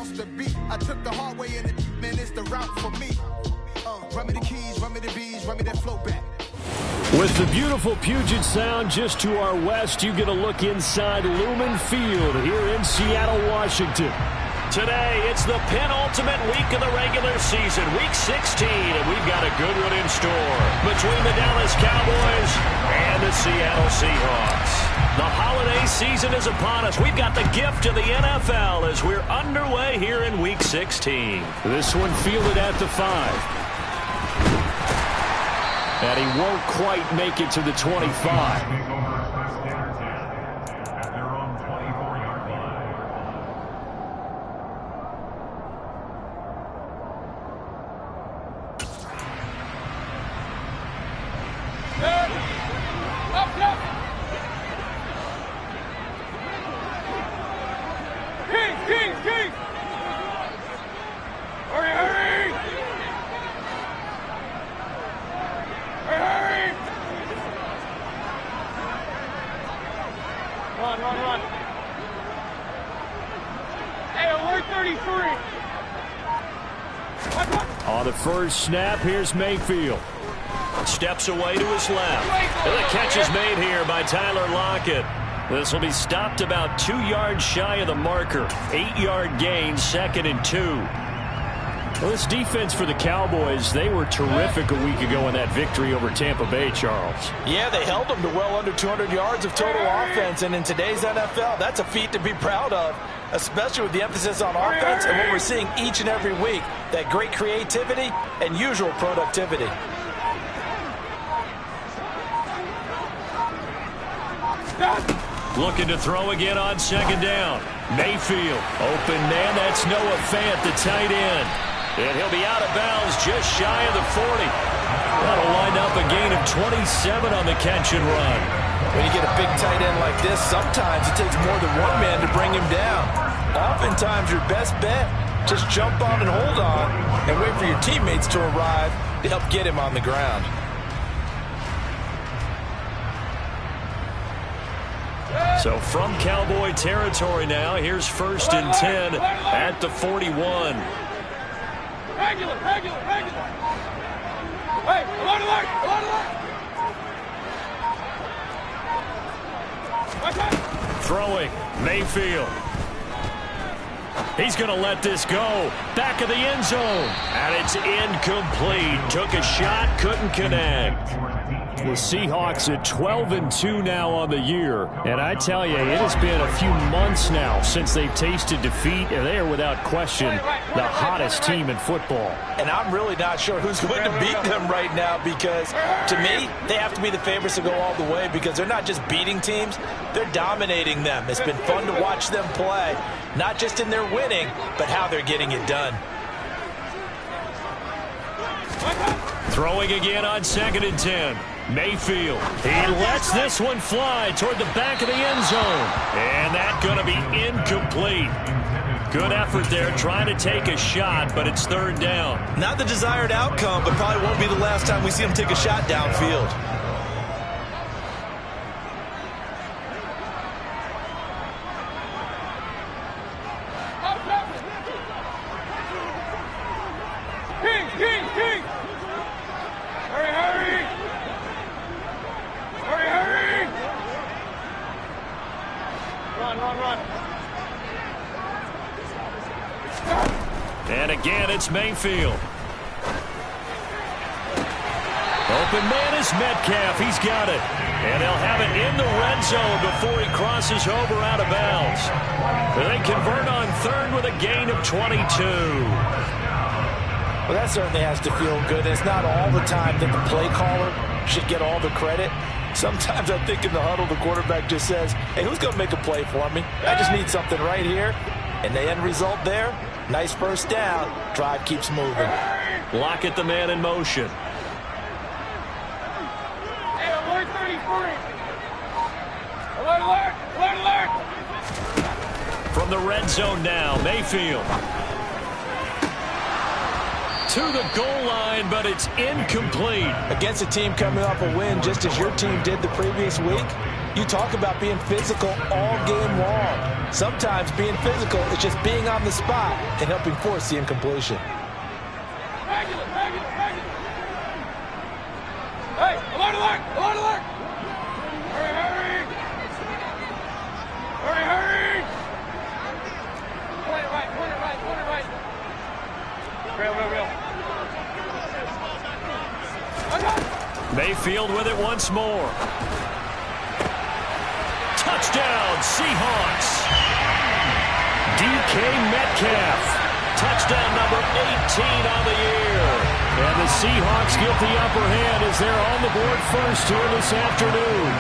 bounce the beat. I took the hard way and man, it's the route for me. Run me the keys, run me the bees, run me that flow back. With the beautiful Puget Sound just to our west, you get a look inside Lumen Field here in Seattle, Washington. Today, it's the penultimate week of the regular season, week 16, and we've got a good one in store between the Dallas Cowboys and the Seattle Seahawks. The holiday season is upon us. We've got the gift of the NFL as we're underway here in week 16. This one fielded at the 5. And he won't quite make it to the 25. Run. Hey, alert 33. On the first snap, here's Mayfield. Steps away to his left. And the catch is made here by Tyler Lockett. This will be stopped about 2 yards shy of the marker. 8-yard gain, 2nd and 2. Well, this defense for the Cowboys, they were terrific a week ago in that victory over Tampa Bay, Charles. Yeah, they held them to well under 200 yards of total offense, and in today's NFL, that's a feat to be proud of, especially with the emphasis on offense and what we're seeing each and every week, that great creativity and usual productivity. Looking to throw again on 2nd down. Mayfield, open man, that's Noah Fant, the tight end. And he'll be out of bounds just shy of the 40. That'll wind up a gain of 27 on the catch and run. When you get a big tight end like this, sometimes it takes more than one man to bring him down. Oftentimes, your best bet, just jump on and hold on and wait for your teammates to arrive to help get him on the ground. So from Cowboy territory now, here's 1st and 10 at the 41. Regular. Hey, alert. Throwing, Mayfield. He's going to let this go. Back of the end zone. And it's incomplete. Took a shot, couldn't connect. The Seahawks at 12-2 now on the year. And I tell you, it has been a few months now since they've tasted defeat, and they are without question the hottest team in football. And I'm really not sure who's going to beat them right now because, to me, they have to be the favorites to go all the way because they're not just beating teams, they're dominating them. It's been fun to watch them play, not just in their winning, but how they're getting it done. Throwing again on 2nd and 10. Mayfield, he lets this one fly toward the back of the end zone. And that's going to be incomplete. Good effort there trying to take a shot, but it's 3rd down. Not the desired outcome, but probably won't be the last time we see him take a shot downfield. King. Hurry. Run. And again, it's Mayfield. Open man is Metcalf. He's got it. And they'll have it in the red zone before he crosses over out of bounds. They convert on 3rd with a gain of 22. Well, that certainly has to feel good. It's not all the time that the play caller should get all the credit. Sometimes I think in the huddle, the quarterback just says, hey, who's going to make a play for me? I just need something right here. And the end result there, nice 1st down. Drive keeps moving. Lockett the man in motion. Hey, alert 33. Alert. From the red zone now, Mayfield. To the goal line, but it's incomplete. Against a team coming off a win just as your team did the previous week, You talk about being physical all game long. Sometimes being physical is just being on the spot and helping force the incompletion. Regular. Hey, alert! Hurry! Point it right. Real. Mayfield with it once more. Touchdown, Seahawks. DK Metcalf. Touchdown number 18 on the year. And the Seahawks get the upper hand as they're on the board first here this afternoon.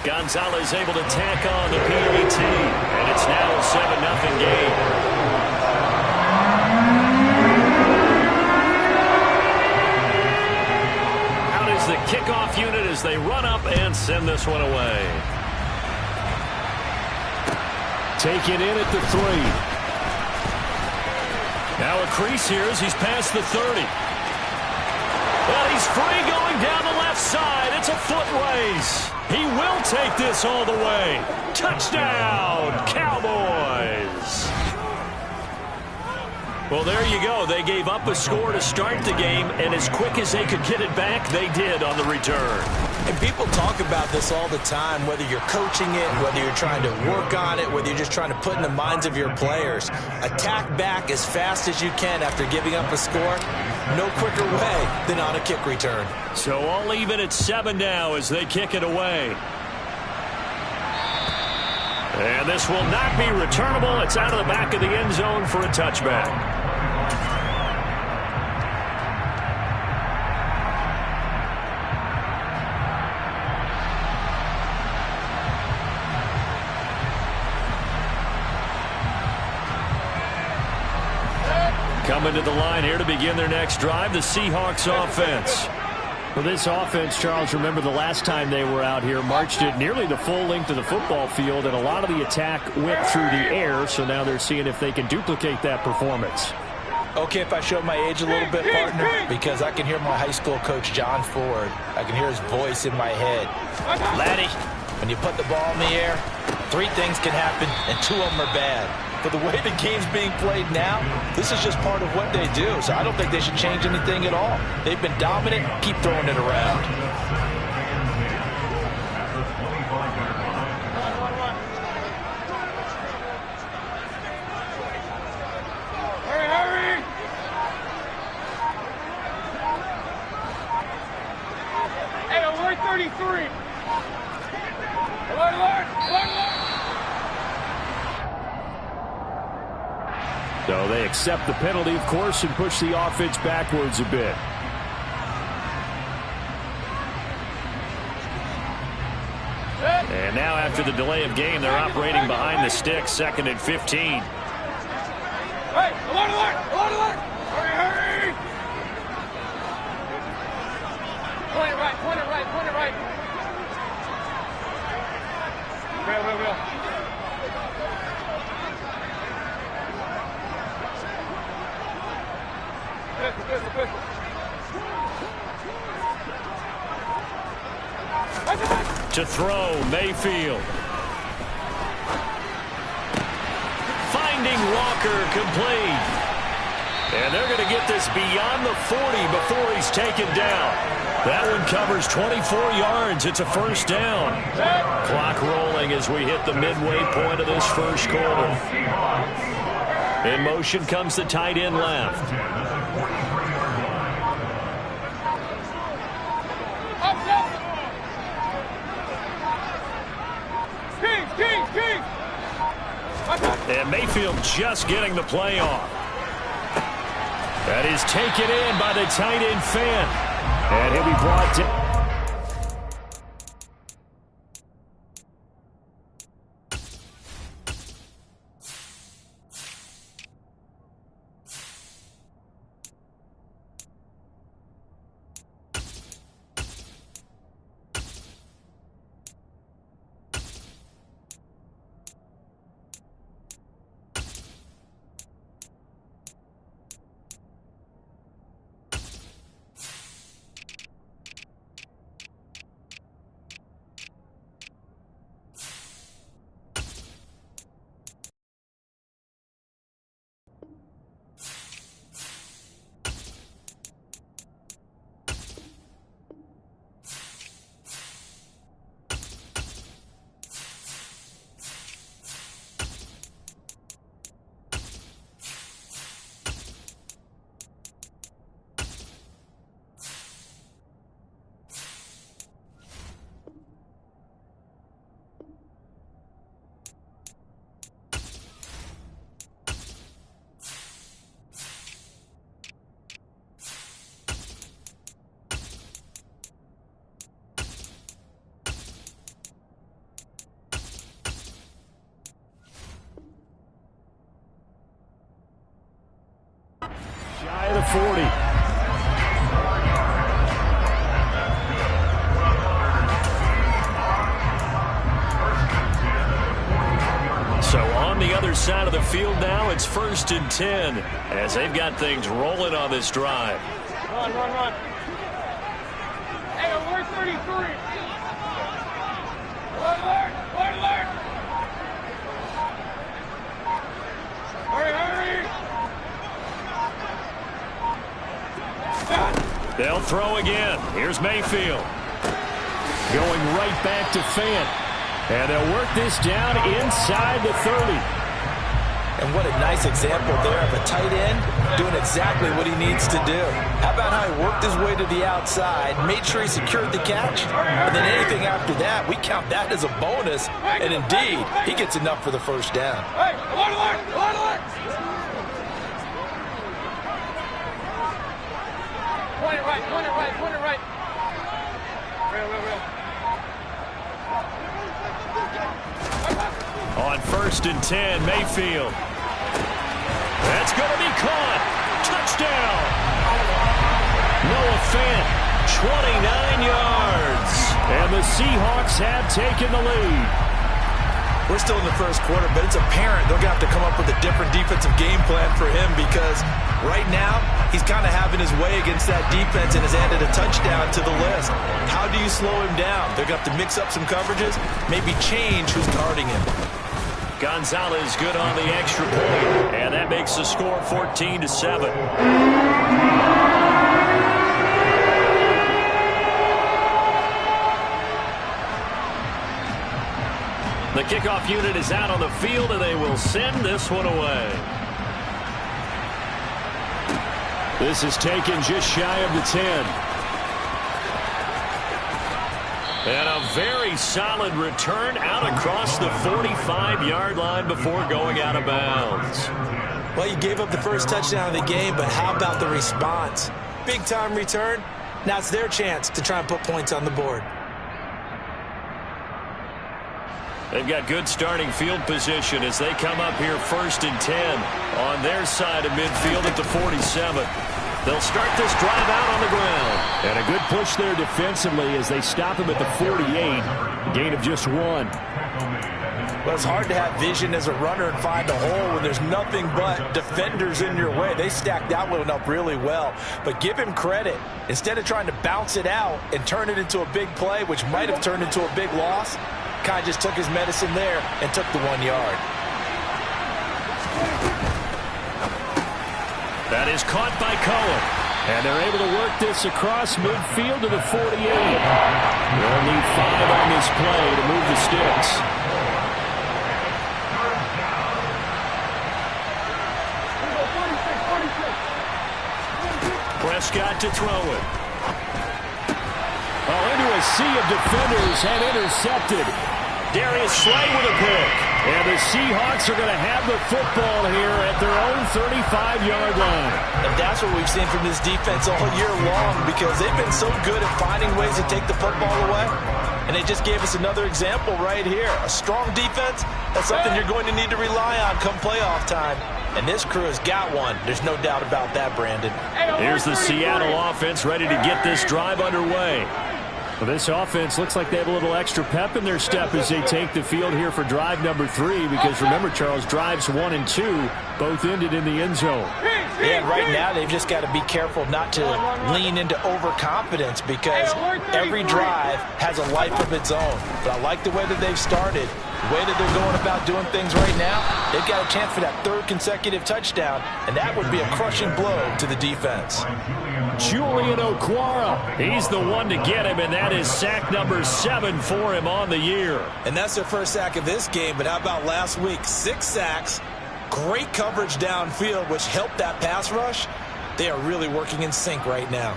Gonzalez able to tack on the PAT. And it's now a 7-0 game. The kickoff unit as they run up and send this one away. Taken in at the 3. Now a crease here as he's past the 30. Well, he's free going down the left side. It's a foot race. He will take this all the way. Touchdown, Cowboys. Well, there you go. They gave up a score to start the game, and as quick as they could get it back, they did on the return. And people talk about this all the time, whether you're coaching it, whether you're trying to work on it, whether you're just trying to put in the minds of your players. Attack back as fast as you can after giving up a score. No quicker way than on a kick return. So all even at 7 now as they kick it away. And this will not be returnable. It's out of the back of the end zone for a touchback. Coming to the line here to begin their next drive, the Seahawks offense. Well, this offense, Charles, remember the last time they were out here, marched it nearly the full length of the football field, and a lot of the attack went through the air, so now they're seeing if they can duplicate that performance. Okay, if I show my age a little bit, partner, because I can hear my high school coach, John Ford. I can hear his voice in my head. Laddie, when you put the ball in the air, 3 things can happen, and 2 of them are bad. But the way the game's being played now, this is just part of what they do. So I don't think they should change anything at all. They've been dominant. Keep throwing it around. Hurry! Hey, alert 33! Alert! So they accept the penalty, of course, and push the offense backwards a bit. And now after the delay of game, they're operating behind the sticks, 2nd and 15. Hey, alert! Hurry! Point it right. Real. To throw, Mayfield. Finding Walker, complete. And they're going to get this beyond the 40 before he's taken down. That one covers 24 yards. It's a first down. Clock rolling as we hit the midway point of this first quarter. In motion comes the tight end left. King! And Mayfield just getting the play off. That is taken in by the tight end Fan. And he'll be brought down. 40. So on the other side of the field now, it's 1st and 10 as they've got things rolling on this drive. Run, run, run. Hey, we're 33. Alert, alert, alert. Hurry, hurry. They'll throw again. Here's Mayfield. Going right back to Fant. And they'll work this down inside the 30. And what a nice example there of a tight end doing exactly what he needs to do. How about how he worked his way to the outside, made sure he secured the catch, and then anything after that, we count that as a bonus. And indeed, he gets enough for the first down. Hey, alert, alert, alert, alert. Point it right, point it right, point it right. Real. On 1st and 10, Mayfield. That's going to be caught. Touchdown. Noah Fant, 29 yards. And the Seahawks have taken the lead. We're still in the first quarter, but it's apparent they're going to have to come up with a different defensive game plan for him because right now he's kind of having his way against that defense and has added a touchdown to the list. How do you slow him down? They're going to have to mix up some coverages, maybe change who's guarding him. Gonzalez good on the extra point, and that makes the score 14-7. The kickoff unit is out on the field, and they will send this one away. This is taken just shy of the 10. And a very solid return out across the 45-yard line before going out of bounds. Well, you gave up the first touchdown of the game, but how about the response? Big-time return. Now it's their chance to try and put points on the board. They've got good starting field position as they come up here 1st and 10 on their side of midfield at the 47. They'll start this drive out on the ground. And a good push there defensively as they stop him at the 48. Gain of just 1. Well, it's hard to have vision as a runner and find a hole when there's nothing but defenders in your way. They stacked that one up really well. But give him credit. Instead of trying to bounce it out and turn it into a big play, which might have turned into a big loss, Kai just took his medicine there and took the 1 yard. That is caught by Cohen. And they're able to work this across midfield to the 48. They'll need 5 on this play to move the sticks. Prescott to throw it. Oh, into a sea of defenders and intercepted. Darius Slay with a pick. And the Seahawks are going to have the football here at their own 35-yard line. And that's what we've seen from this defense all year long because they've been so good at finding ways to take the football away. And they just gave us another example right here. A strong defense, that's something you're going to need to rely on come playoff time. And this crew has got one. There's no doubt about that, Brandon. Here's the Seattle offense ready to get this drive underway. Well, this offense looks like they have a little extra pep in their step as they take the field here for drive number 3 because remember, Charles, drives 1 and 2 both ended in the end zone. Yeah, right now they've just got to be careful not to lean into overconfidence because every drive has a life of its own. But I like the way that they've started, the way that they're going about doing things right now. They've got a chance for that 3rd consecutive touchdown, and that would be a crushing blow to the defense. Julian Okwara, he's the one to get him, and that is sack number 7 for him on the year. And that's their first sack of this game, but how about last week? 6 sacks, great coverage downfield, which helped that pass rush. They are really working in sync right now.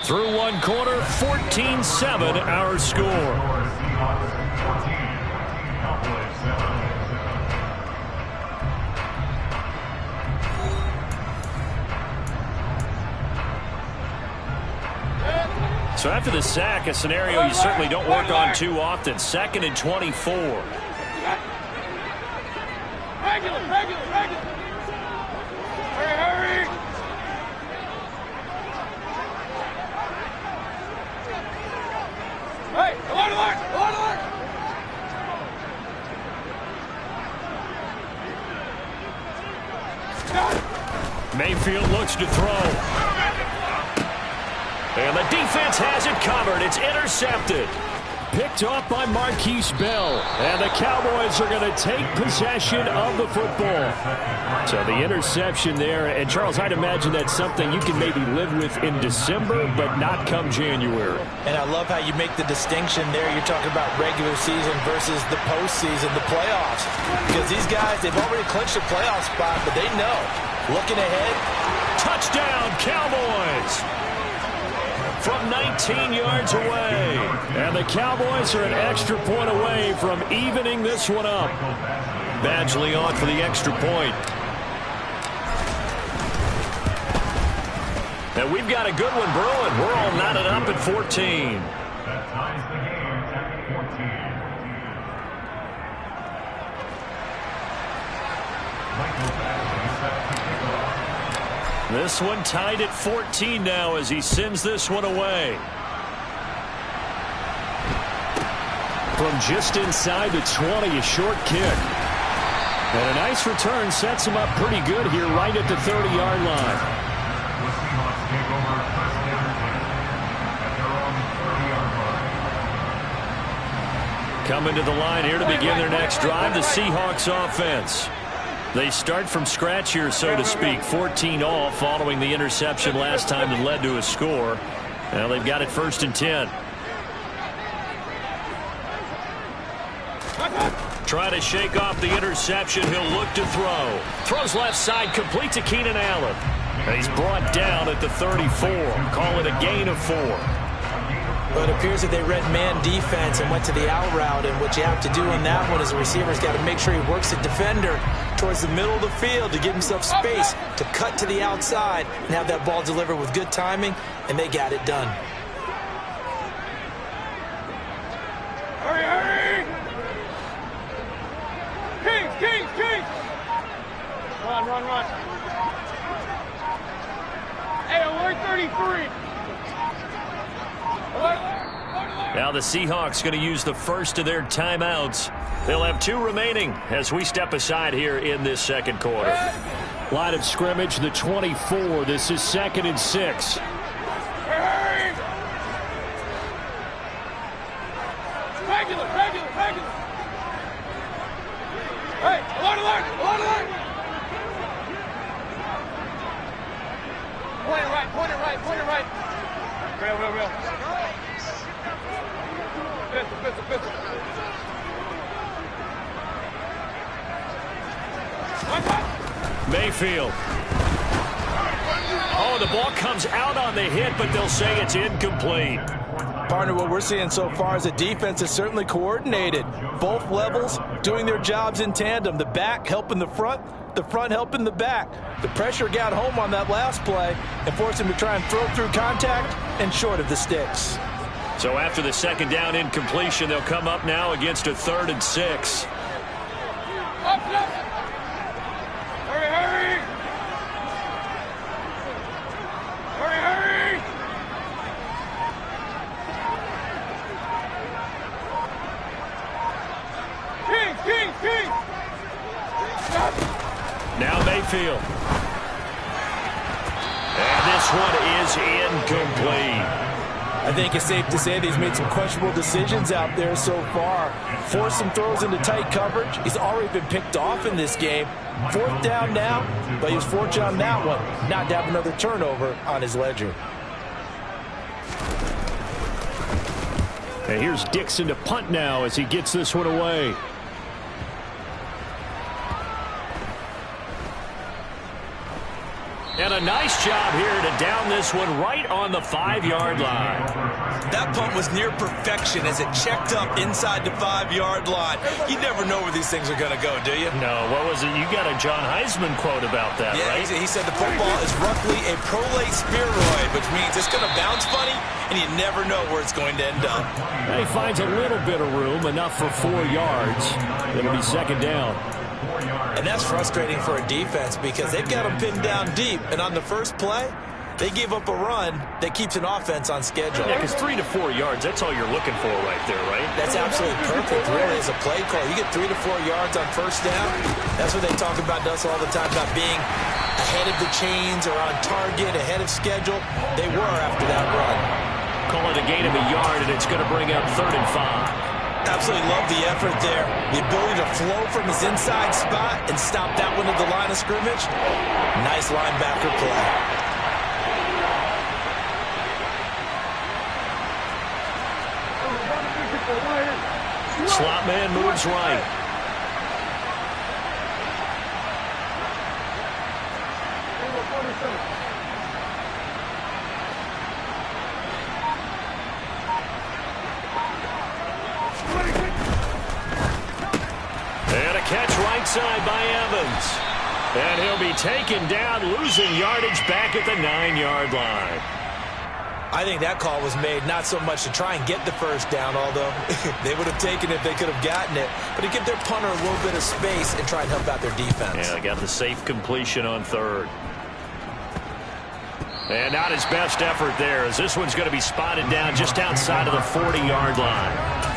Through one quarter, 14-7 our score. So after the sack, a scenario you certainly don't work on too often. 2nd and 24. Regular. Hurry. Hey, alert. Mayfield looks to throw. And the defense has it covered. It's intercepted. Picked off by Marquise Bell. And the Cowboys are going to take possession of the football. So the interception there. And, Charles, I'd imagine that's something you can maybe live with in December, but not come January. And I love how you make the distinction there. You're talking about regular season versus the postseason, the playoffs. Because these guys, they've already clinched a playoff spot, but they know. Looking ahead. Touchdown, Cowboys! From 19 yards away. And the Cowboys are an extra point away from evening this one up. Badgley on for the extra point. And we've got a good one brewing. We're all knotted up at 14. This one tied at 14 now as he sends this one away. From just inside the 20, a short kick. And a nice return sets him up pretty good here right at the 30-yard line. Coming to the line here to begin their next drive, the Seahawks offense. They start from scratch here, so to speak. 14 all following the interception last time that led to a score. Now they've got it 1st and 10. Try to shake off the interception. He'll look to throw. Throws left side, complete to Keenan Allen. And he's brought down at the 34. Call it a gain of 4. But it appears that they read man defense and went to the out route. And what you have to do on that one is the receiver's got to make sure he works the defender towards the middle of the field to give himself space to cut to the outside and have that ball delivered with good timing, and they got it done. Hurry! Kings! Run. Hey, alert 33. Now the Seahawks going to use the first of their timeouts. They'll have 2 remaining as we step aside here in this second quarter. Line of scrimmage, the 24. This is 2nd and 6. Regular. Hey, alert. Point it right. Real. Pistol. Mayfield. Oh, the ball comes out on the hit, but they'll say it's incomplete. Partner, what we're seeing so far is the defense is certainly coordinated. Both levels doing their jobs in tandem. The back helping the front helping the back. The pressure got home on that last play and forced him to try and throw through contact and short of the sticks. So after the 2nd down incompletion, they'll come up now against a 3rd and 6. Up. Hurry! King! Now Mayfield. And this one is incomplete. I think it's safe to say that he's made some questionable decisions out there so far. Forced some throws into tight coverage. He's already been picked off in this game. 4th down now, but he was fortunate on that one not to have another turnover on his ledger. And here's Dixon to punt now as he gets this one away. And a nice job here to down this one right on the 5-yard line. That punt was near perfection as it checked up inside the 5-yard line. You never know where these things are going to go, do you? No, what was it? You got a John Heisman quote about that, yeah, right? He said the football is roughly a prolate spheroid, which means it's going to bounce funny, and you never know where it's going to end up. And he finds a little bit of room, enough for 4 yards. It'll be second down. And that's frustrating for a defense because they've got them pinned down deep, and on the first play, they gave up a run that keeps an offense on schedule. Yeah, because 3 to 4 yards, that's all you're looking for right there, right? That's absolutely perfect, really, as a play call. You get 3 to 4 yards on first down. That's what they talk about us all the time, about being ahead of the chains or on target, ahead of schedule. They were after that run. Call it a gain of a yard, and it's going to bring up 3rd and 5. Absolutely love the effort there. The ability to flow from his inside spot and stop that one at the line of scrimmage. Nice linebacker play. Slot man moves right. And a catch right side by Evans. And he'll be taken down, losing yardage back at the 9-yard line. I think that call was made not so much to try and get the first down, although they would have taken it if they could have gotten it, but to give their punter a little bit of space and try and help out their defense. Yeah, they got the safe completion on 3rd. And not his best effort there, as this one's going to be spotted down just outside of the 40-yard line.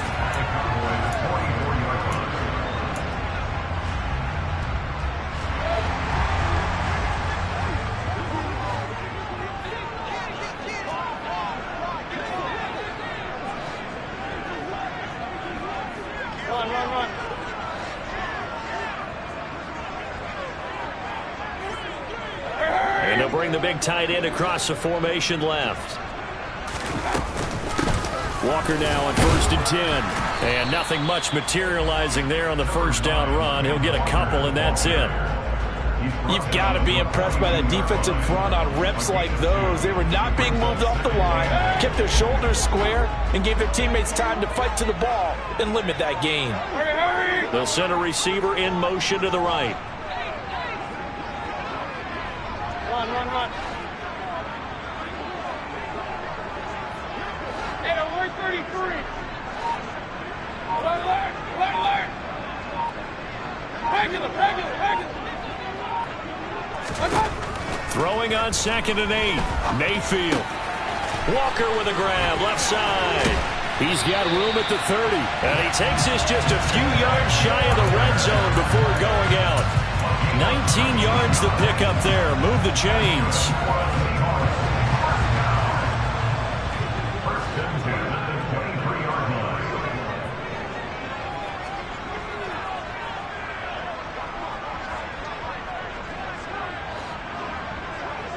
And they'll bring the big tight end across the formation left. Walker now on 1st and 10. And nothing much materializing there on the first down run. He'll get a couple, and that's it. You've got to be impressed by that defensive front on reps like those. They were not being moved off the line, kept their shoulders square, and gave their teammates time to fight to the ball and limit that gain. They'll send a receiver in motion to the right. Run. Hey, alert 33. Alert. Regular. Throwing on 2nd and 8. Mayfield. Walker with a grab, left side. He's got room at the 30. And he takes this just a few yards shy of the red zone before going out. 19 yards to pick up there. Move the chains.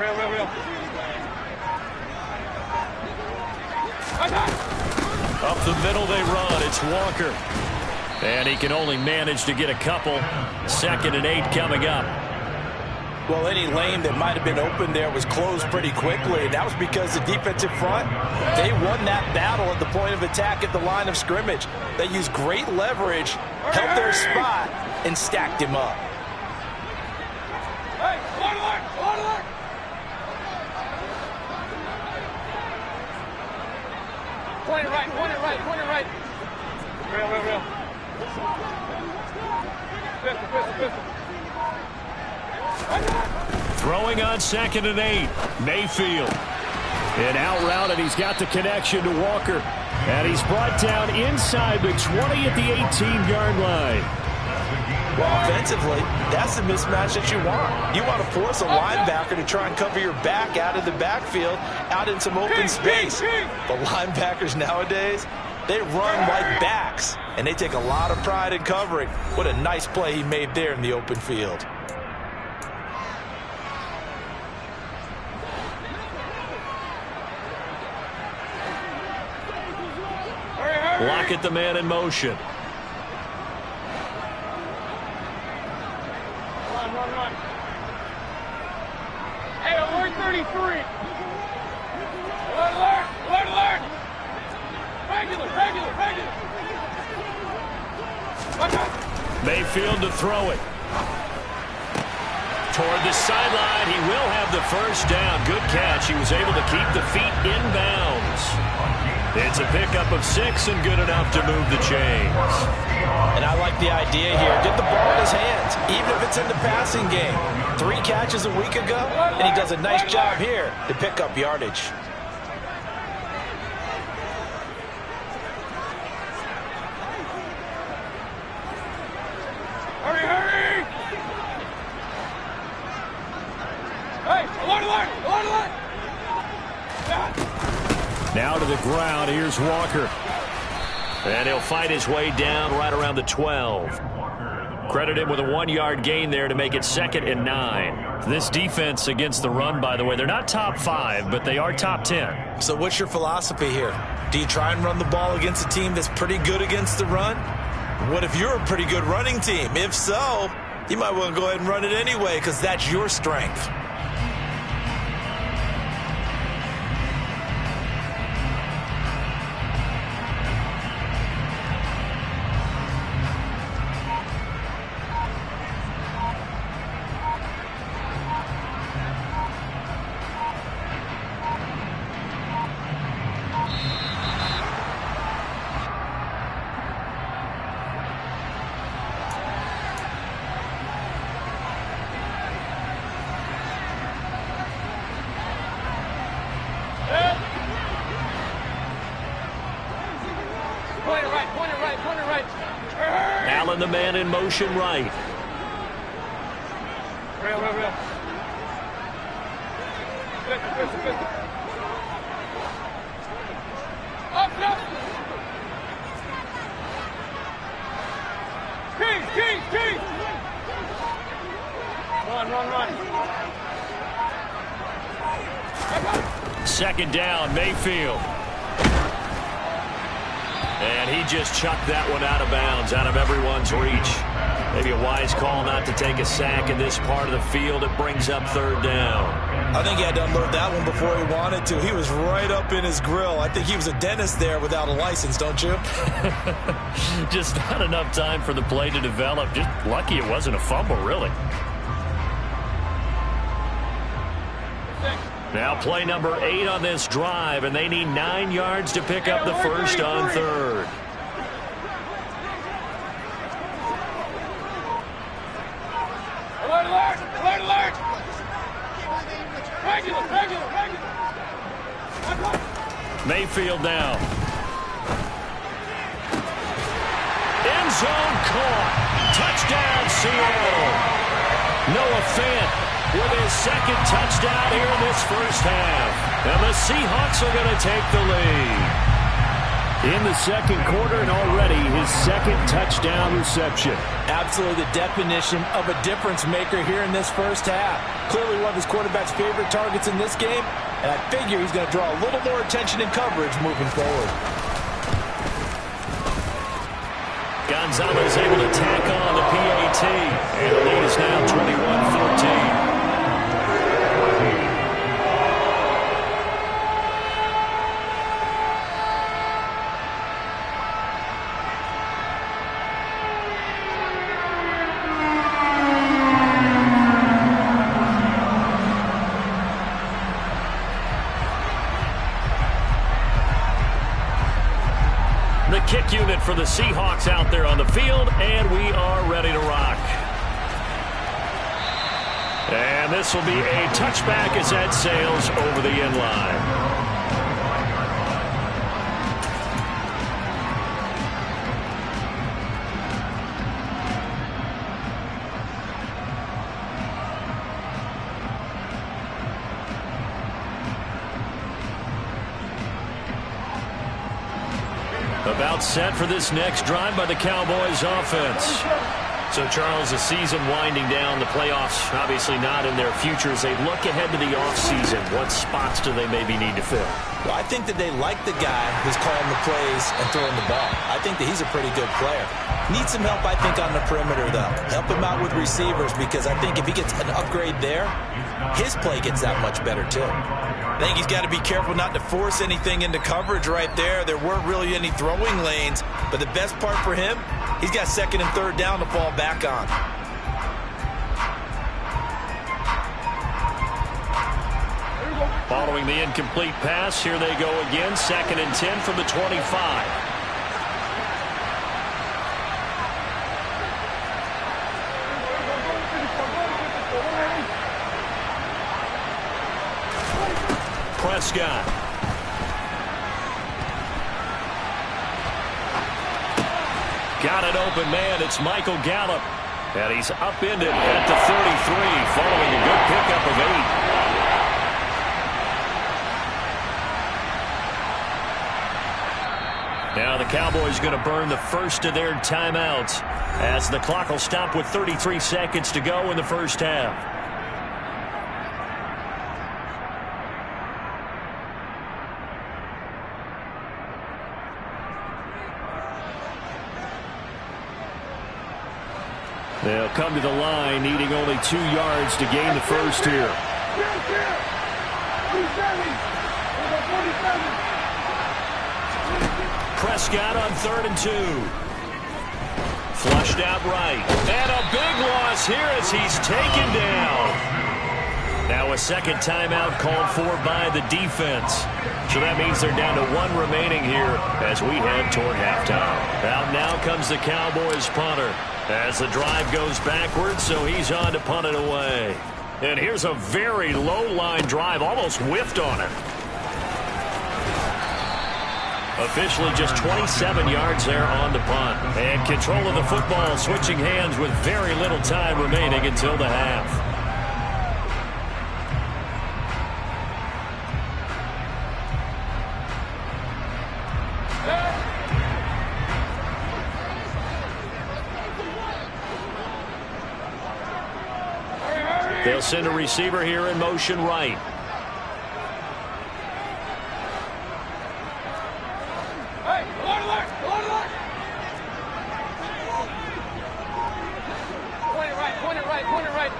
Real. Up the middle they run. It's Walker. And he can only manage to get a couple. 2nd and 8 coming up. Well, any lane that might have been open there was closed pretty quickly, and that was because the defensive front, they won that battle at the point of attack at the line of scrimmage. They used great leverage, held their spot, and stacked him up. Hey, alert. Point it right. Real. Pistol. Throwing on 2nd and 8. Mayfield. An out route, and he's got the connection to Walker. And he's brought down inside the 20 at the 18-yard line. Well, offensively, that's the mismatch that you want. You want to force a linebacker to try and cover your back out of the backfield, out in some open space. But linebackers nowadays, they run like backs, and they take a lot of pride in covering. What a nice play he made there in the open field. Lockett the man in motion. Hey, 33. Alert, alert, alert, alert. Regular, regular, regular. Mayfield to throw it. Toward the sideline, he will have the first down. Good catch. He was able to keep the feet in bounds. It's a pickup of 6 and good enough to move the chains. And I like the idea here. Get the ball in his hands, even if it's in the passing game. 3 catches a week ago, and he does a nice job here to pick up yardage. Hurry, hurry! Hey, alert, alert, alert, alert! Now to the ground. Here's Walker. And he'll fight his way down right around the 12. Credit him with a 1-yard gain there to make it 2nd and 9. This defense against the run, by the way, they're not top 5, but they are top 10. So what's your philosophy here? Do you try and run the ball against a team that's pretty good against the run? What if you're a pretty good running team? If so, you might want to go ahead and run it anyway because that's your strength. Allen, the man in motion right. Real, real, real. Up, up. Keys, keys, keys. Run, run, run. 2nd down, Mayfield. And he just chucked that one out of bounds, out of everyone's reach. Maybe a wise call not to take a sack in this part of the field. It brings up 3rd down. I think he had to unload that one before he wanted to. He was right up in his grill. I think he was a dentist there without a license, don't you? Just not enough time for the play to develop. Just lucky it wasn't a fumble, really. Now play number 8 on this drive, and they need 9 yards to pick up the first on 3rd. Alert, alert, alert, alert. Regular, regular, regular. Mayfield now. End zone caught. Touchdown, Seattle. Noah Fant with his 2nd touchdown here in this first half. And the Seahawks are going to take the lead. In the 2nd quarter, and already his 2nd touchdown reception. Absolutely the definition of a difference maker here in this first half. Clearly one of his quarterback's favorite targets in this game, and I figure he's going to draw a little more attention and coverage moving forward. Gonzalez able to tack on the PAT, and the lead is now 21-14. Kick unit for the Seahawks out there on the field, and we are ready to rock. And this will be a touchback as that sails over the end line. About set for this next drive by the Cowboys offense. So, Charles, the season winding down, the playoffs obviously not in their future. As they look ahead to the offseason, what spots do they maybe need to fill? Well, I think that they like the guy who's calling the plays and throwing the ball. I think that he's a pretty good player. Needs some help, I think, on the perimeter, though. Help him out with receivers, because I think if he gets an upgrade there, his play gets that much better, too. I think he's got to be careful not to force anything into coverage right there. There weren't really any throwing lanes, but the best part for him, he's got second and third down to fall back on. Following the incomplete pass, here they go again. 2nd and 10 from the 25. Prescott. Got an open man. It's Michael Gallup. And he's upended at the 33 following a good pickup of 8. Now the Cowboys going to burn the first of their timeouts as the clock will stop with 33 seconds to go in the first half. They'll come to the line, needing only 2 yards to gain the first here. Prescott on 3rd and 2. Flushed out right. And a big loss here as he's taken down. Now a second timeout called for by the defense. So that means they're down to 1 remaining here as we head toward halftime. Out now comes the Cowboys punter as the drive goes backwards, so he's on to punt it away. And here's a very low-line drive, almost whiffed on it. Officially just 27 yards there on the punt. And control of the football switching hands with very little time remaining until the half. They'll send a receiver here in motion right. Hey, point it right.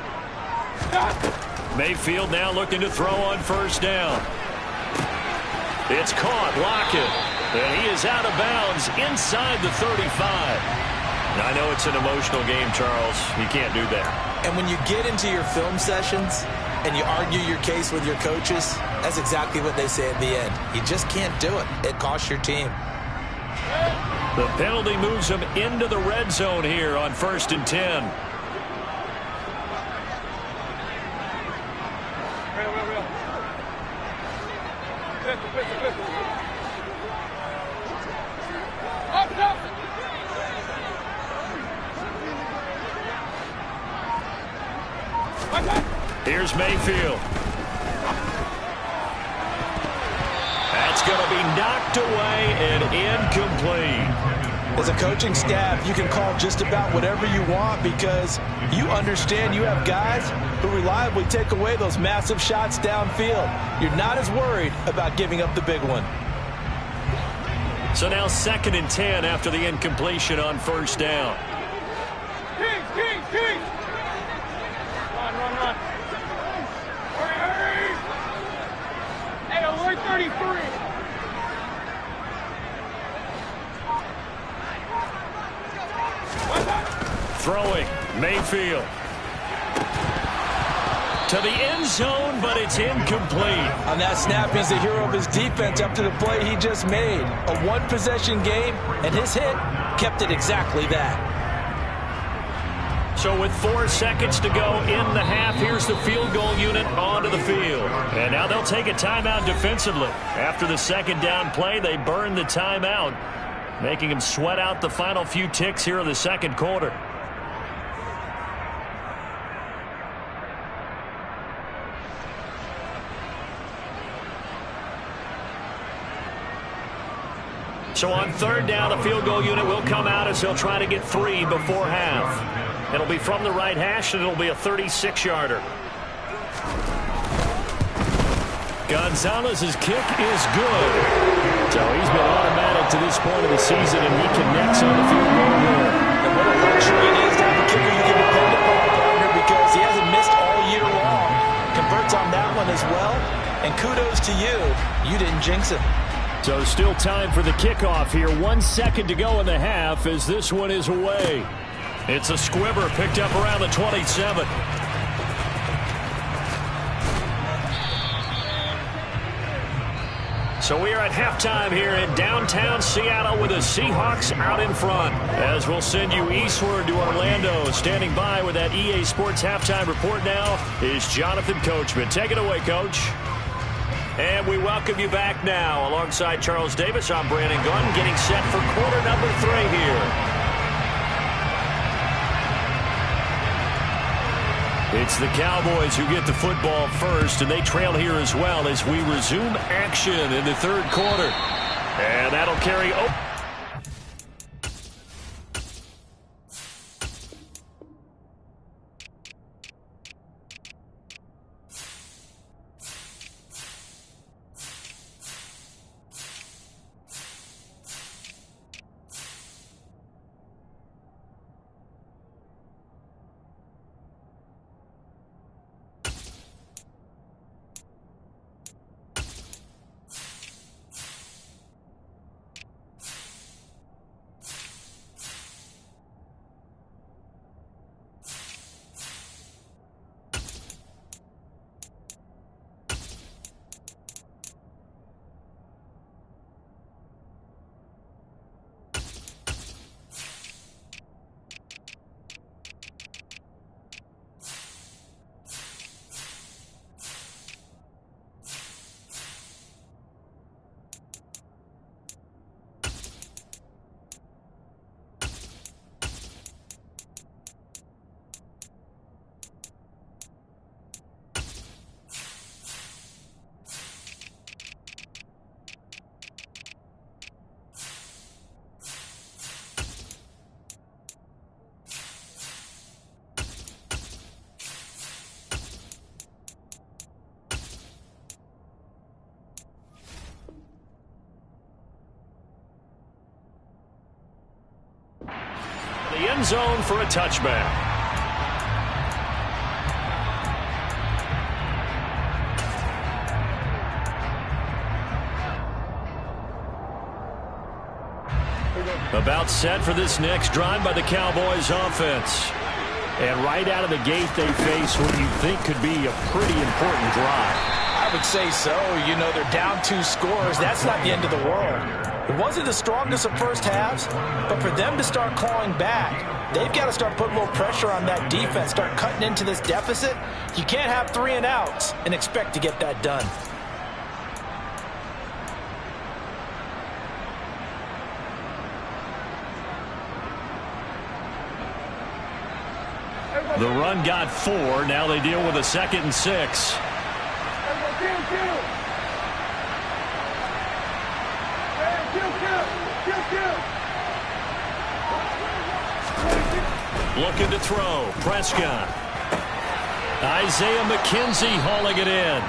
Stop. Mayfield now looking to throw on first down. It's caught, Lockett. And he is out of bounds inside the 35. Now, I know it's an emotional game, Charles. You can't do that. And when you get into your film sessions and you argue your case with your coaches, that's exactly what they say at the end. You just can't do it. It costs your team. The penalty moves him into the red zone here on 1st and 10. Real. Pistol. Up. Here's Mayfield. That's going to be knocked away and incomplete. As a coaching staff, you can call just about whatever you want because you understand you have guys who reliably take away those massive shots downfield. You're not as worried about giving up the big one. So now 2nd and 10 after the incompletion on first down. King. Run. Hurry. Hey, alert 33. Throwing, Mayfield. To the end zone, but it's incomplete. On that snap, he's the hero of his defense after the play he just made. A one-possession game, and his hit kept it exactly that. So with 4 seconds to go in the half, here's the field goal unit onto the field. And now they'll take a timeout defensively. After the second down play, they burn the timeout, making them sweat out the final few ticks here in the second quarter. So on third down, the field goal unit will come out as they'll try to get 3 before half. It'll be from the right hash, and it'll be a 36-yarder. Gonzalez's kick is good. So he's been automatic to this point of the season, and he connects on the field goal here. No luxury it is to have a kicker you can depend upon, partner, because he hasn't missed all year long. Converts on that one as well. And kudos to you. You didn't jinx him. So still time for the kickoff here. 1 second to go in the half as this one is away. It's a squibber picked up around the 27. So we are at halftime here in downtown Seattle with the Seahawks out in front. As we'll send you eastward to Orlando. Standing by with that EA Sports halftime report now is Jonathan Coachman. Take it away, Coach. And we welcome you back now. Alongside Charles Davis, I'm Brandon Gunn, getting set for quarter number 3 here. It's the Cowboys who get the football first, and they trail here as well as we resume action in the third quarter. And that'll carry over. The end zone for a touchback. About set for this next drive by the Cowboys offense. And right out of the gate, they face what you think could be a pretty important drive. I would say so. You know, they're down 2 scores. That's not the end of the world. It wasn't the strongest of first halves, but for them to start clawing back, they've got to start putting a little pressure on that defense, start cutting into this deficit. You can't have 3 and outs and expect to get that done. The run got 4. Now they deal with a 2nd and 6. Looking to throw. Prescott. Isaiah McKenzie hauling it in.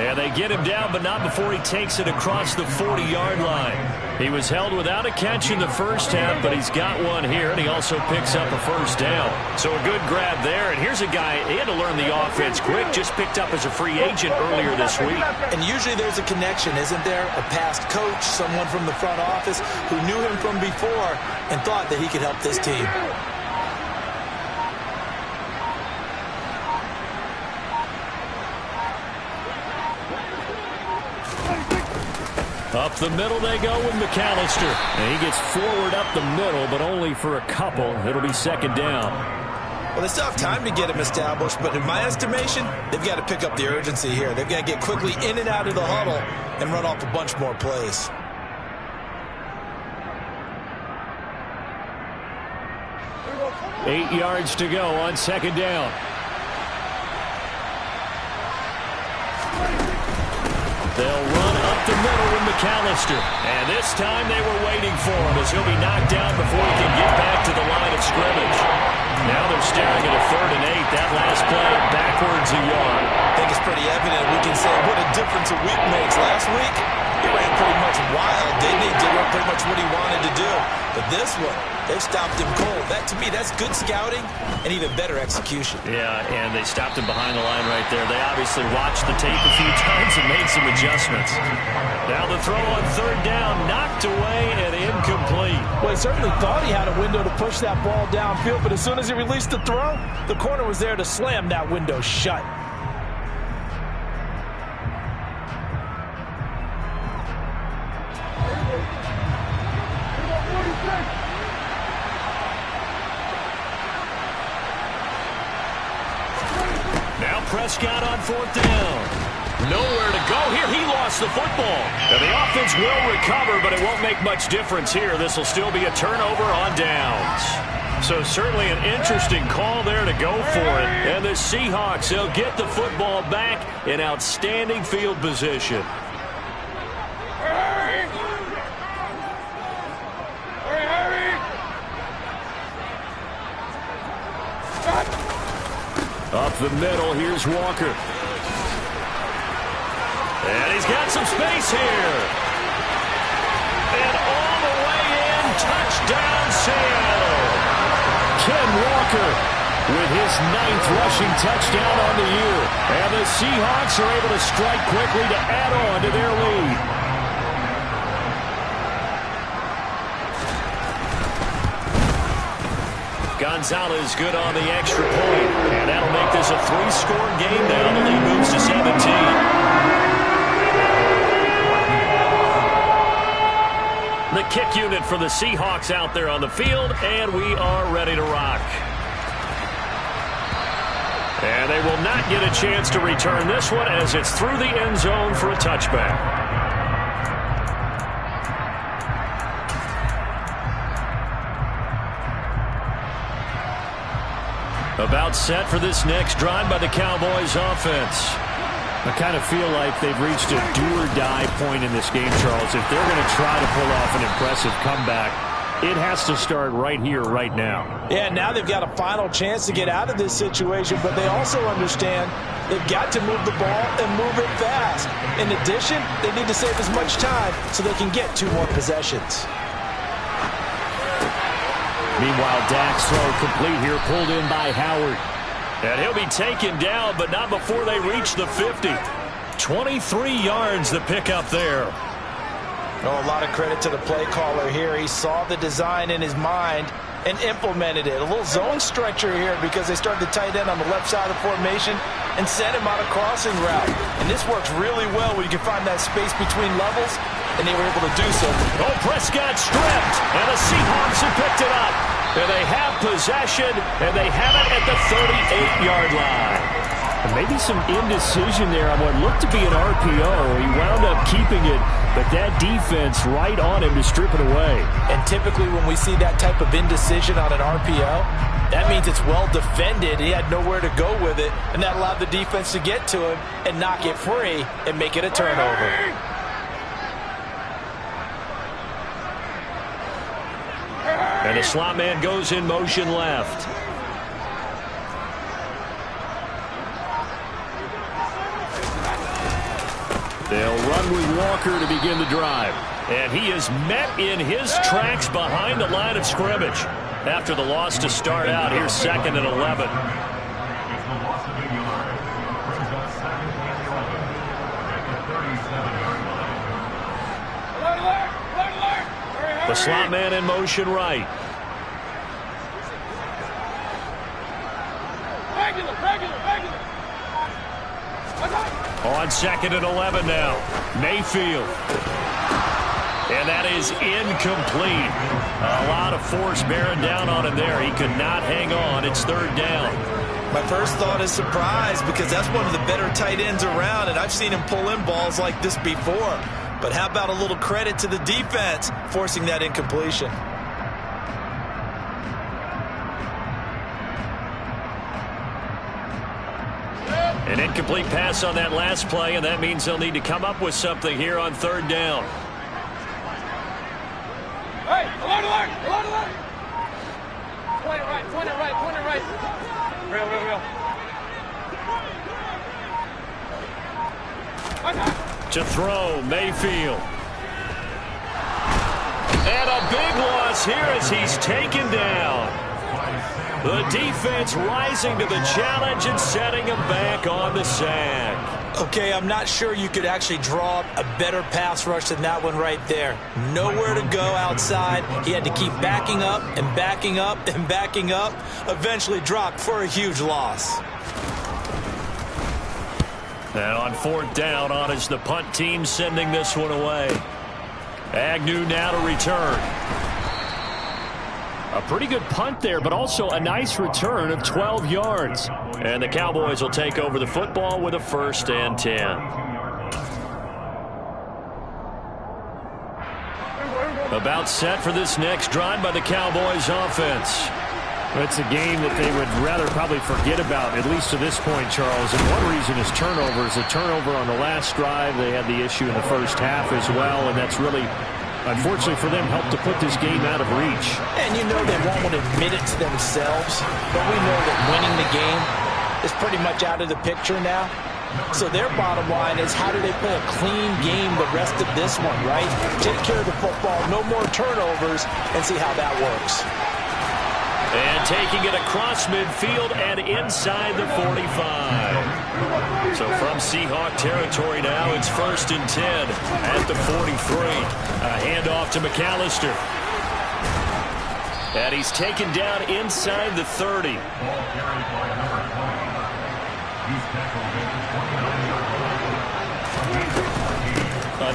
And they get him down, but not before he takes it across the 40-yard line. He was held without a catch in the first half, but he's got one here, and he also picks up a first down. So a good grab there, and here's a guy, he had to learn the offense quick, just picked up as a free agent earlier this week. And usually there's a connection, isn't there? A past coach, someone from the front office who knew him from before and thought that he could help this team. Up the middle they go with McAllister. And he gets forward up the middle, but only for a couple. It'll be 2nd down. Well, they still have time to get him established, but in my estimation, they've got to pick up the urgency here. They've got to get quickly in and out of the huddle and run off a bunch more plays. Eight yards to go on 2nd down. They'll run up the middle with McAllister. And this time they were waiting for him as he'll be knocked down before he can get back to the line of scrimmage. Now they're staring at a 3rd and 8. That last play backwards a yard. I think it's pretty evident. We can say what a difference a week makes. Last week, He ran pretty much wild, didn't he? Did pretty much what he wanted to do. But this one, they stopped him cold. That, to me, that's good scouting and even better execution. Yeah, and they stopped him behind the line right there. They obviously watched the tape a few times and made some adjustments. Now the throw on third down, knocked away and incomplete. Well, he certainly thought he had a window to push that ball downfield, but as soon as he released the throw, the corner was there to slam that window shut. Now Prescott on fourth down. Nowhere to go here. He lost the football. Now the offense will recover, but it won't make much difference here. This will still be a turnover on downs. So certainly an interesting call there to go for it. And the Seahawks, they'll get the football back in outstanding field position. Up the middle, here's Walker. And he's got some space here. And all the way in, touchdown Seattle. Ken Walker with his 9th rushing touchdown on the year. And the Seahawks are able to strike quickly to add on to their lead. Gonzalez good on the extra point. And that'll make this a 3-score game now. The lead moves to 17. The kick unit for the Seahawks out there on the field, and we are ready to rock. And they will not get a chance to return this one as it's through the end zone for a touchback. About set for this next drive by the Cowboys offense. I kind of feel like they've reached a do-or-die point in this game, Charles. If they're going to try to pull off an impressive comeback, it has to start right here, right now. Yeah, now they've got a final chance to get out of this situation, but they also understand they've got to move the ball and move it fast. In addition, they need to save as much time so they can get 2 more possessions. Meanwhile, Dak's throw complete here, pulled in by Howard. And he'll be taken down, but not before they reach the 50. 23 yards the pickup there. Oh, a lot of credit to the play caller here. He saw the design in his mind and implemented it. A little zone stretcher here because they started the tight end on the left side of the formation and sent him on a crossing route. And this works really well when you can find that space between levels, and they were able to do so. Oh, Prescott stripped, and the Seahawks have picked it up. And they have possession, and they have it at the 38-yard line. And maybe some indecision there on what looked to be an RPO. He wound up keeping it, but that defense right on him to strip it away. And typically when we see that type of indecision on an RPO, that means it's well defended. He had nowhere to go with it, and that allowed the defense to get to him and knock it free and make it a turnover. And the slot man goes in motion left. They'll run with Walker to begin the drive. And he is met in his tracks behind the line of scrimmage. After the loss to start out, here's 2nd and 11. The slot man in motion right. On 2nd and 11 now. Mayfield. And that is incomplete. A lot of force bearing down on him there. He could not hang on. It's 3rd down. My first thought is surprise because that's one of the better tight ends around, and I've seen him pull in balls like this before. But how about a little credit to the defense forcing that incompletion? An incomplete pass on that last play, and that means they'll need to come up with something here on 3rd down. Hey, alert! 20 right. Real. Okay. To throw, Mayfield. And a big loss here as he's taken down. The defense rising to the challenge and setting him back on the sack. Okay, I'm not sure you could actually draw up a better pass rush than that one right there. Nowhere to go outside. He had to keep backing up and backing up and backing up. Eventually dropped for a huge loss. And on 4th down, on is the punt team sending this one away. Agnew now to return. A pretty good punt there, but also a nice return of 12 yards. And the Cowboys will take over the football with a 1st and 10. About set for this next drive by the Cowboys offense. It's a game that they would rather probably forget about, at least to this point, Charles. And one reason is turnovers. A turnover on the last drive. They had the issue in the first half as well, and that's really, unfortunately for them, helped to put this game out of reach. And you know they won't admit it to themselves, but we know that winning the game is pretty much out of the picture now. So their bottom line is, how do they play a clean game the rest of this one, right? Take care of the football, no more turnovers, and see how that works. And taking it across midfield and inside the 45. So from Seahawk territory now, it's 1st and 10 at the 43. A handoff to McAllister. And he's taken down inside the 30.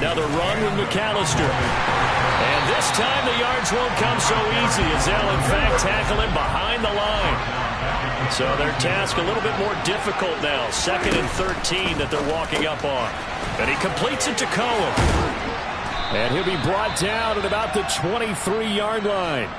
Another run with McAllister. And this time the yards won't come so easy as they'll in fact tackle him behind the line. So their task a little bit more difficult now. 2nd and 13 that they're walking up on. And he completes it to Cohen. And he'll be brought down at about the 23-yard line.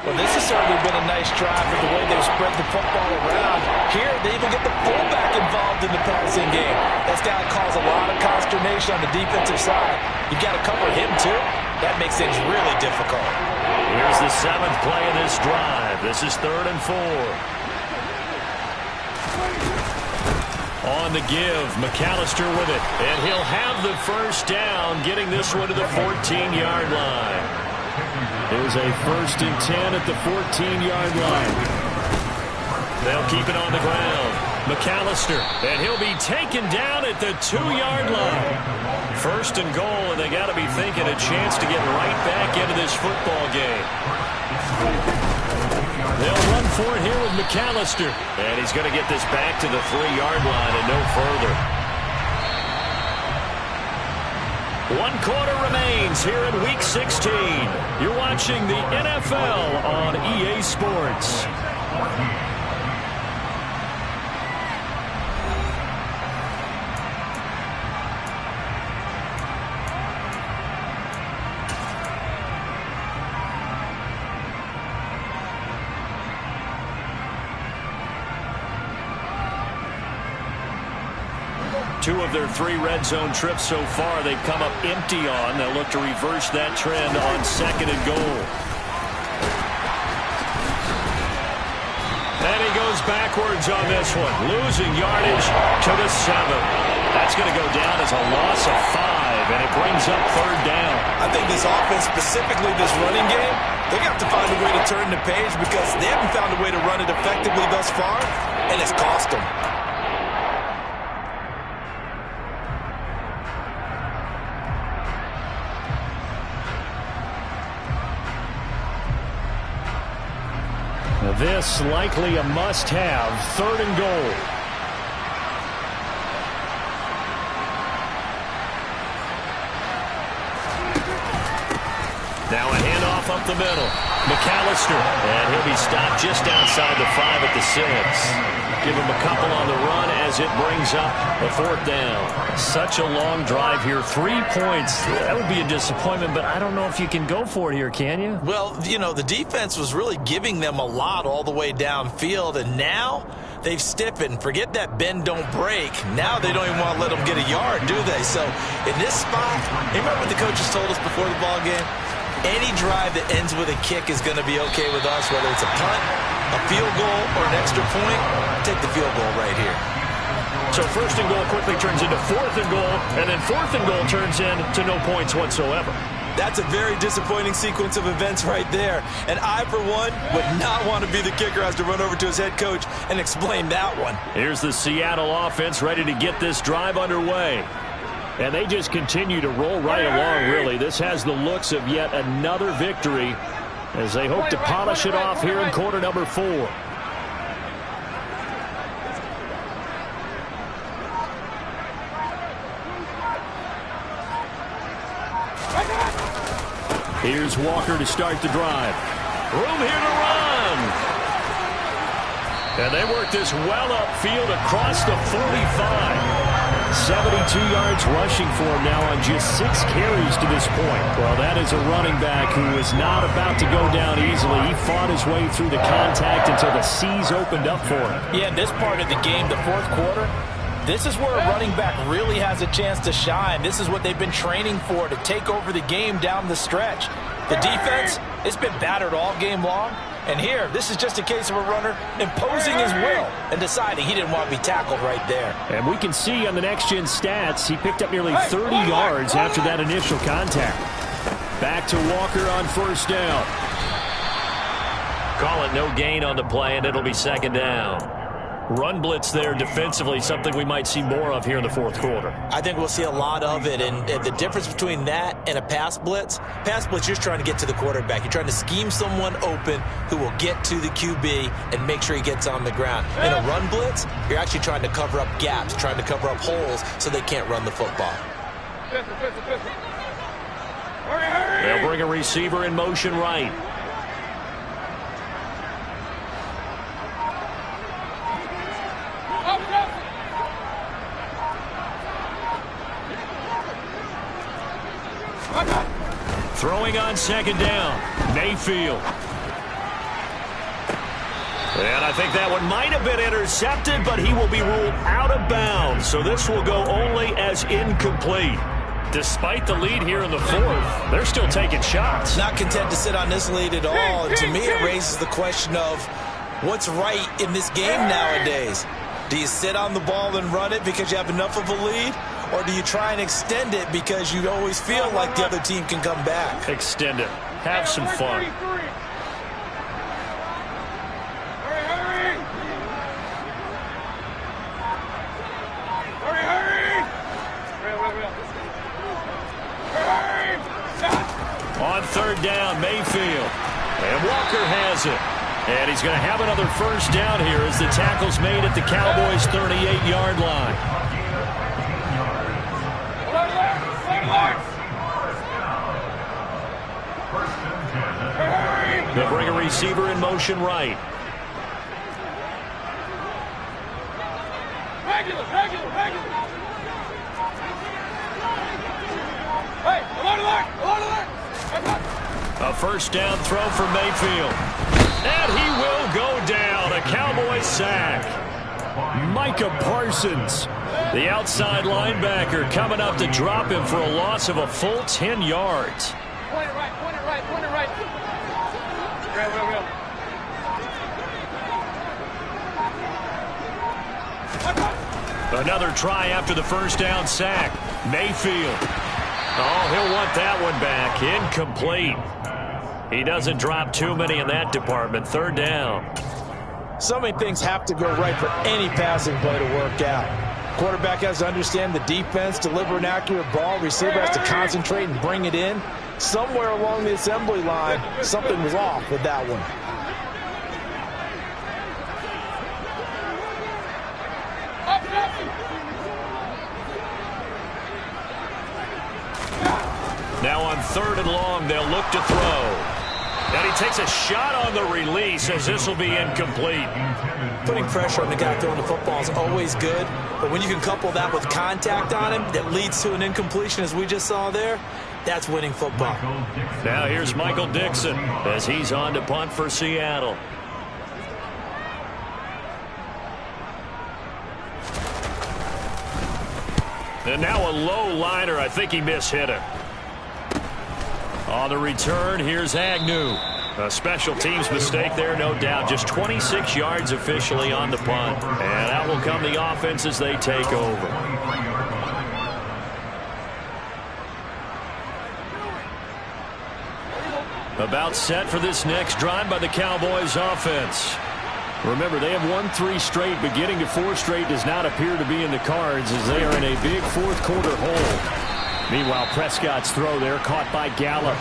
Well, this has certainly been a nice drive with the way they've spread the football around. Here, they even get the fullback involved in the passing game. That's got to cause a lot of consternation on the defensive side. You've got to cover him, too. That makes things really difficult. Here's the 7th play of this drive. This is 3rd and 4. On the give, McAllister with it. And he'll have the 1st down, getting this one to the 14-yard line. There's a 1st and 10 at the 14-yard line. They'll keep it on the ground. McAllister, and he'll be taken down at the 2-yard line. 1st and goal, and they got to be thinking a chance to get right back into this football game. They'll run for it here with McAllister, and he's going to get this back to the 3-yard line and no further. 1 quarter remains here in Week 16. You're watching the NFL on EA Sports. Two of their 3 red zone trips so far they've come up empty on. They'll look to reverse that trend on 2nd and goal. And he goes backwards on this one, losing yardage to the 7. That's going to go down as a loss of 5, and it brings up 3rd down. I think this offense, specifically this running game, they got to find a way to turn the page because they haven't found a way to run it effectively thus far, and it's cost them. This likely a must-have, 3rd and goal. Now a handoff up the middle. McAllister, and he'll be stopped just outside the 5 at the 6. Give him a couple on the run as it brings up a 4th down. Such a long drive here. 3 points. That would be a disappointment, but I don't know if you can go for it here, can you? Well, you know, the defense was really giving them a lot all the way downfield, and now they've stiffened. Forget that bend, don't break. Now they don't even want to let them get a yard, do they? So in this spot, remember what the coaches told us before the ball game? Any drive that ends with a kick is going to be okay with us, whether it's a punt, a field goal, or an extra point. Take the field goal right here. So first and goal quickly turns into fourth and goal, and then fourth and goal turns into no points whatsoever. That's a very disappointing sequence of events right there. And I, for one, would not want to be the kicker who has to run over to his head coach and explain that one. Here's the Seattle offense ready to get this drive underway. And they just continue to roll right along, really. This has the looks of yet another victory as they hope to polish it off here in quarter number 4. Here's Walker to start the drive. Room here to run. And they work this well upfield across the 45. 72 yards rushing for him now on just 6 carries to this point. Well, that is a running back who is not about to go down easily. He fought his way through the contact until the seas opened up for him. Yeah, in this part of the game, the fourth quarter, this is where a running back really has a chance to shine. This is what they've been training for, to take over the game down the stretch. The defense, it's been battered all game long. And here, this is just a case of a runner imposing his will and deciding he didn't want to be tackled right there. And we can see on the next-gen stats, he picked up nearly 30 yards after that initial contact. Back to Walker on first down. Call it no gain on the play, and it'll be second down. Run blitz there defensively, something we might see more of here in the fourth quarter. I think we'll see a lot of it, and the difference between that and a pass blitz, you're just trying to get to the quarterback. You're trying to scheme someone open who will get to the QB and make sure he gets on the ground. In a run blitz, you're actually trying to cover up gaps, trying to cover up holes so they can't run the football. They'll bring a receiver in motion right. Throwing on second down, Mayfield. And I think that one might have been intercepted, but he will be ruled out of bounds. So this will go only as incomplete. Despite the lead here in the fourth, they're still taking shots. Not content to sit on this lead at all. And to me, it raises the question of what's right in this game nowadays. Do you sit on the ball and run it because you have enough of a lead? Or do you try and extend it because you always feel like the other team can come back? Extend it. Have some fun. On third down, Mayfield. And Walker has it. And he's going to have another first down here as the tackle's made at the Cowboys' 38-yard line. They'll bring a receiver in motion right. A first down throw for Mayfield. And he will go down. A Cowboy sack. Micah Parsons, the outside linebacker, coming up to drop him for a loss of a full 10 yards. Point it right, point it right, point it right. Real. Another try after the first down sack. Mayfield. Oh, he'll want that one back. Incomplete. He doesn't drop too many in that department. Third down. So many things have to go right for any passing play to work out. Quarterback has to understand the defense, deliver an accurate ball. Receiver has to concentrate and bring it in. Somewhere along the assembly line, something was off with that one. Now on third and long, they'll look to throw. And he takes a shot on the release as this will be incomplete. Putting pressure on the guy throwing the football is always good, but when you can couple that with contact on him that leads to an incompletion as we just saw there, that's winning football. Now here's Michael Dixon as he's on to punt for Seattle. And now a low liner. I think he mishit it. On the return, here's Agnew. A special teams mistake there, no doubt. Just 26 yards officially on the punt. And out will come the offense as they take over. About set for this next drive by the Cowboys offense. Remember, they have won 3 straight, but getting to 4 straight does not appear to be in the cards as they are in a big fourth quarter hole. Meanwhile, Prescott's throw there caught by Gallup.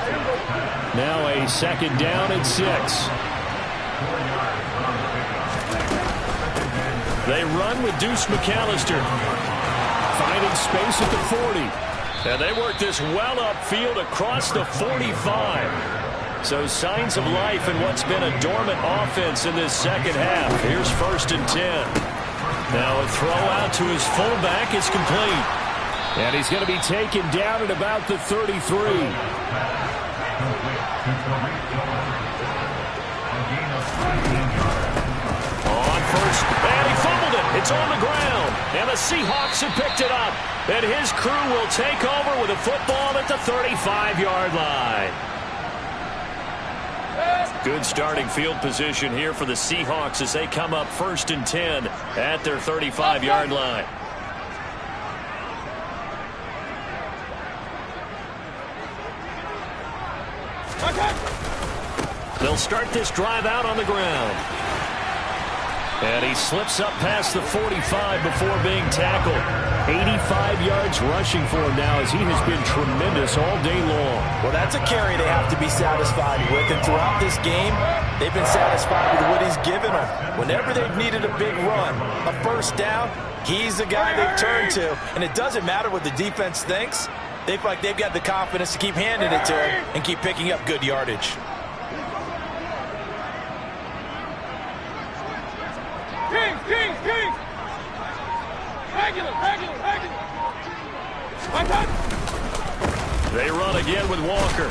Now a second down and 6. They run with Deuce McAllister. Finding space at the 40. And they work this well upfield across the 45. So signs of life in what's been a dormant offense in this second half. Here's 1st and 10. Now a throw out to his fullback is complete. And he's going to be taken down at about the 33. On first, and he fumbled it. It's on the ground. And the Seahawks have picked it up. And his crew will take over with a football at the 35-yard line. Good starting field position here for the Seahawks as they come up 1st and 10 at their 35-yard line. They'll start this drive out on the ground. And he slips up past the 45 before being tackled. 85 yards rushing for him now as he has been tremendous all day long. Well, that's a carry they have to be satisfied with. And throughout this game, they've been satisfied with what he's given them. Whenever they've needed a big run, a first down, he's the guy they've turned to. And it doesn't matter what the defense thinks. They feel like they've got the confidence to keep handing it to him and keep picking up good yardage. Kings! Regular! They run again with Walker.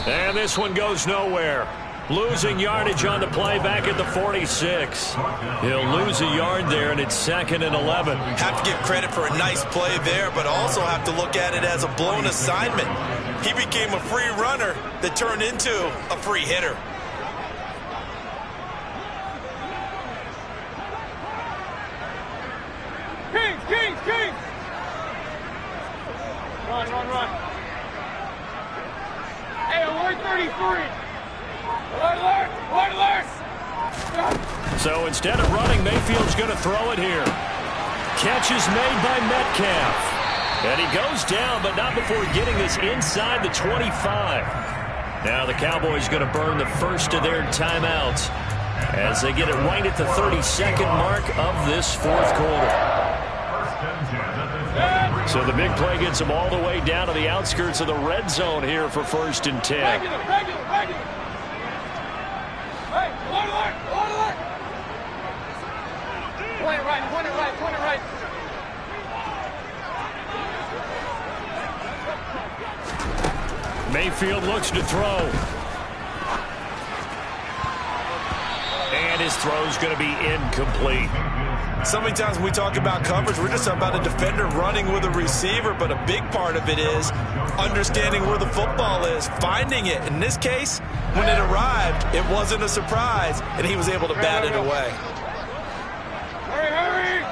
And this one goes nowhere. Losing yardage on the play back at the 46. He'll lose a yard there, and it's 2nd and 11. Have to give credit for a nice play there, but also have to look at it as a blown assignment. He became a free runner that turned into a free hitter. Kings! Run. Hey, alert 33. Alert. So instead of running, Mayfield's going to throw it here. Catch is made by Metcalf. And he goes down, but not before getting this inside the 25. Now the Cowboys going to burn the first of their timeouts as they get it right at the 32nd mark of this fourth quarter. So the big play gets them all the way down to the outskirts of the red zone here for 1st and 10. Regular. Hey, alert. Point it right. Mayfield looks to throw. And his throw's going to be incomplete. So many times when we talk about coverage, we're just about a defender running with a receiver, but a big part of it is understanding where the football is, finding it. In this case, when it arrived, it wasn't a surprise, and he was able to bat it away. Hurry!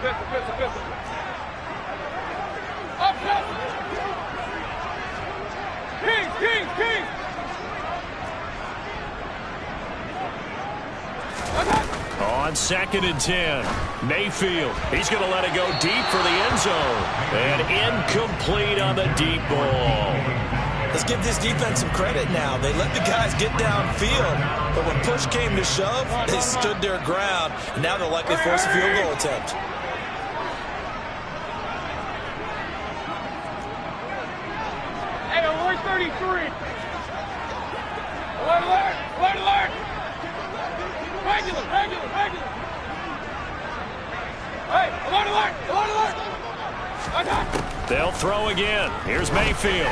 Pistol. Up! Kings! On 2nd and 10, Mayfield. He's going to let it go deep for the end zone. And incomplete on the deep ball. Let's give this defense some credit now. They let the guys get downfield, but when push came to shove, they stood their ground. And now they'll likely force a field goal attempt. Hey, alert 33. Alert. Regular. Hey, alert. They'll throw again. Here's Mayfield.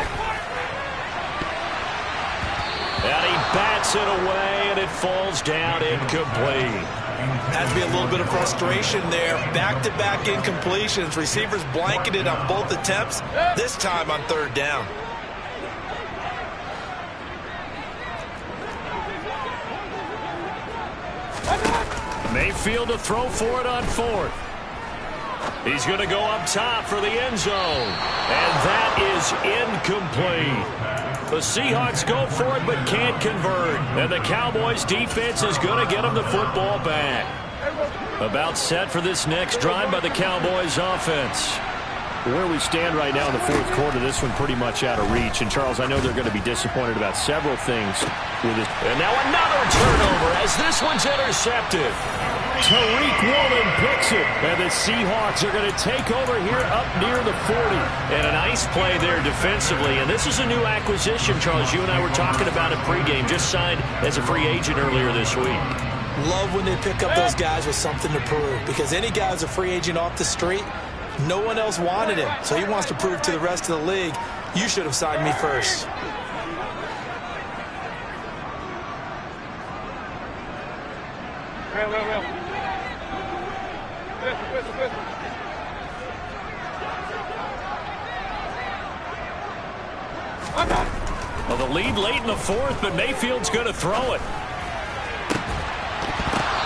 And he bats it away, and it falls down incomplete. Has to be a little bit of frustration there. Back-to-back incompletions. Receivers blanketed on both attempts, this time on 3rd down. Mayfield to throw for it on fourth. He's going to go up top for the end zone. And that is incomplete. The Seahawks go for it but can't convert. And the Cowboys defense is going to get them the football back. About set for this next drive by the Cowboys offense. Where we stand right now in the fourth quarter, this one pretty much out of reach. And, Charles, I know they're going to be disappointed about several things with this. And now another turnover as this one's intercepted. Tariq Woolen picks it. And the Seahawks are going to take over here up near the 40. And a nice play there defensively. And this is a new acquisition, Charles. You and I were talking about it pregame. Just signed as a free agent earlier this week. Love when they pick up those guys with something to prove. Because any guy who's a free agent off the street, no one else wanted him. So he wants to prove to the rest of the league, you should have signed me first. Well, the lead late in the fourth, but Mayfield's going to throw it.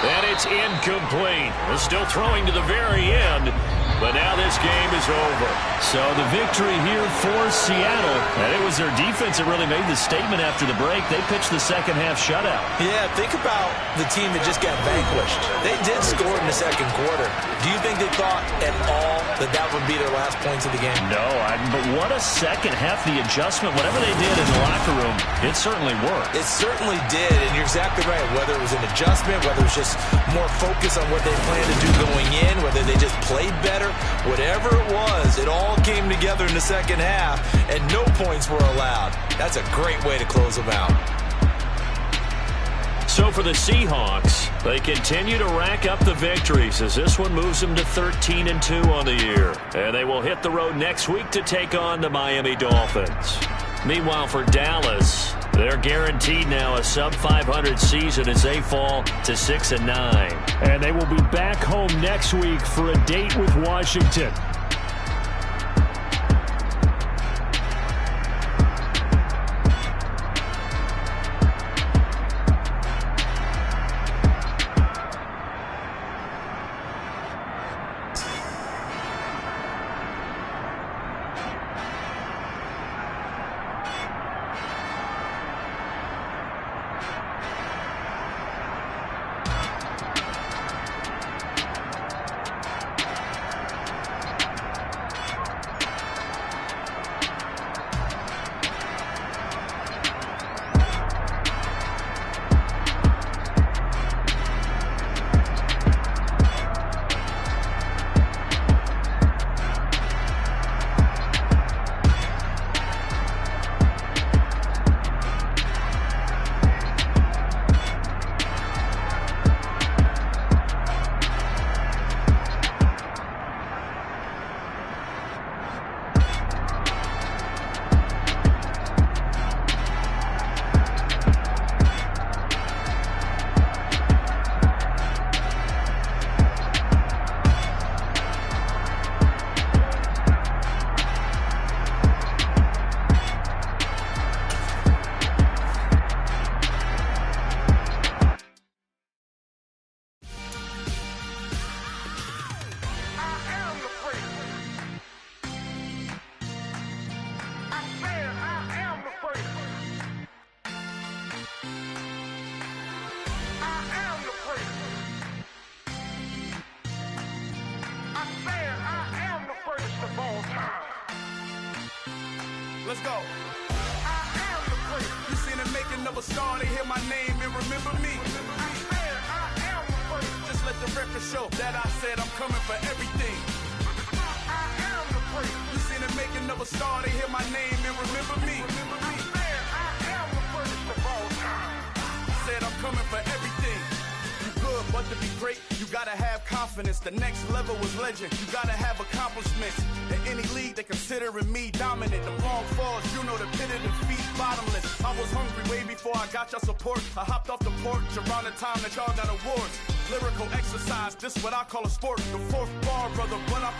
And it's incomplete. They're still throwing to the very end. But now this game is over. So the victory here for Seattle. And it was their defense that really made the statement after the break. They pitched the second half shutout. Yeah, think about the team that just got vanquished. They did score in the second quarter. Do you think they thought at all that that would be their last points of the game? No, but what a second half. The adjustment, whatever they did in the locker room, it certainly worked. It certainly did, and you're exactly right. Whether it was an adjustment, whether it was just more focus on what they planned to do going in, whether they just played better, whatever it was, it all came together in the second half, and no points were allowed. That's a great way to close them out. So for the Seahawks, they continue to rack up the victories as this one moves them to 13-2 on the year. And they will hit the road next week to take on the Miami Dolphins. Meanwhile, for Dallas, they're guaranteed now a sub-500 season as they fall to 6-9. And they will be back home next week for a date with Washington. Let's go. I am the great. You seen the making of a star, they hear my name and remember me. I am the great. Just let the record show that I said I'm coming for everything. I am the great. You seen the making of a star, they hear my name and remember me. I am the greatest of all time. Said I'm coming for everything. You good, but to be great, you gotta have confidence. The next level was legend. You gotta have accomplishments. In any league, they considering me dominant. The wrong falls, you know the pit of defeat, bottomless. I was hungry way before I got your support. I hopped off the porch around the time that y'all got awards. Lyrical exercise, this what I call a sport. The fourth bar, brother, but I'm